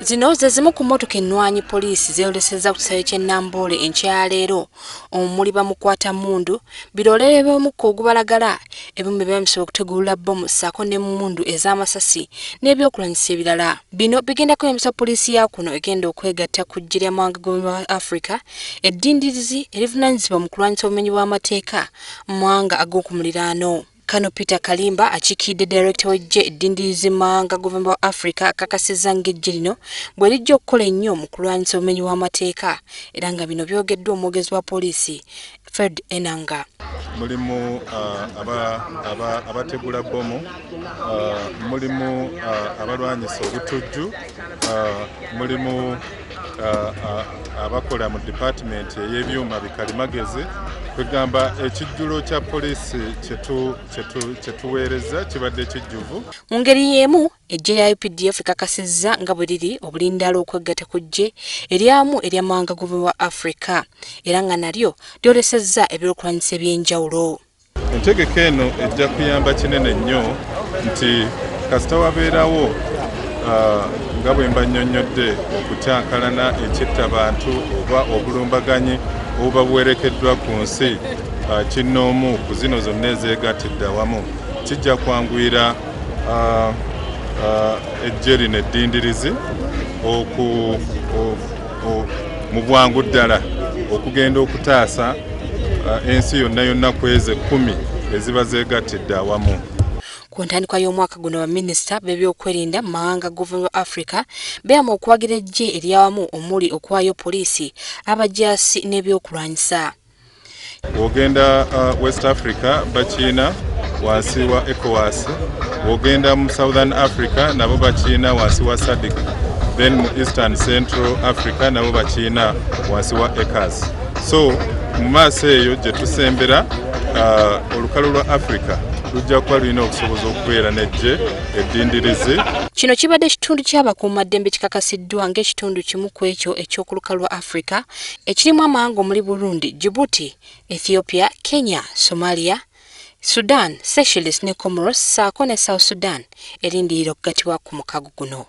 Zino ze zimu ku mmotoka ennwanyi poliisi zeeyolesezza ku kisaawe ky'e Namboole enkya leero omuli bamukwata mmundu birolere by'omukka ogubalagala ebimu byamisibwa okutegulula bbomu ssaako n'emmundu ez'amasasi n'ebyokulwanyisa ebirala. Bino bigenda kweyambisa poliisi ya kuno egenda okwegatta ku ggye ly'amawanga g'obumanyibwa Africa eddindirizi erivunaanyizibwa mu kulwanyisa obumenyi bw'amateeka mu mawanga ag'okumuliraano. Kano Peter Kalimba akiikidde director w'eggye eddindirizi mu mawanga g'obumanyibwa Africa akakasizza ng'eggye lino bwe lijja okukola ennyo mu kulwanyisa obumenyi bw'amateeka era nga bino byogeddwa omwogezi wa poliisi Fred Enanga. Mulimu abategula bbomu, mulimu abalwanyisa obutujju, mulimu abakola mu department ey'ebyuma bikalimagezi. Kwegamba ekijjulo kya poliisi kyetuweereza kibadde kijjuvu. Mu ngeri y'emu eggye lya UPDF ekakasizza nga bwe liri obulindaala okwegatta ku ggye eryamu ery'amawanga g'obumanyibwa Africa era nga nalyo lyolesezza ebyokulwanyisa eby'enjawulo. Entegeka eno ejja kuyamba kinene nnyo nti kasita wabeerawo nga bwe mba nnyonnyodde okutyankalana ekittabantu oba obulumbaganyi obuba buwerekeddwa ku nsi kinnoomu ku zino zonna ezeegattidde awamu kijja kwanguyira eggye lino eddindirizi mu bwangu ddala okugenda okutaasa ensi yonna ku ezo 10 eziba zeegattidde awamu. Ku ntandikwa y'omwaka guno baminisita b'ebyokwerinda mu mawanga g'obumanyibwa Africa beeyama okuwagira eggye eryawamu omuli okuwaayo poliisi abajaasi n'ebyokulwanyisa. Ogenda West Africa bakiina wansi wa ECOWAS, ogenda mu Southern Africa nabo bakiina wansi wa SADC, then mu Eastern Central Africa nabo bakiina wansi wa ECAS. So mu maaso eyo gye tusembera olukalu lwa Africa lujja kuba lulina okusoboza okubeera n'eggye eddindirizi. Kino kibadde ekitundu ky'abakuumaddembe kikakasiddwa ng'ekitundu kimu ku ekyo eky'oku lukalu lwa Africa ekirimu amawanga omuli Burundi, Djibouti, Ethiopia, Kenya, Somalia, Sudan, Seychelles ne Comoros ssaako ne South Sudan erindirira okugattibwa ku mukago guno.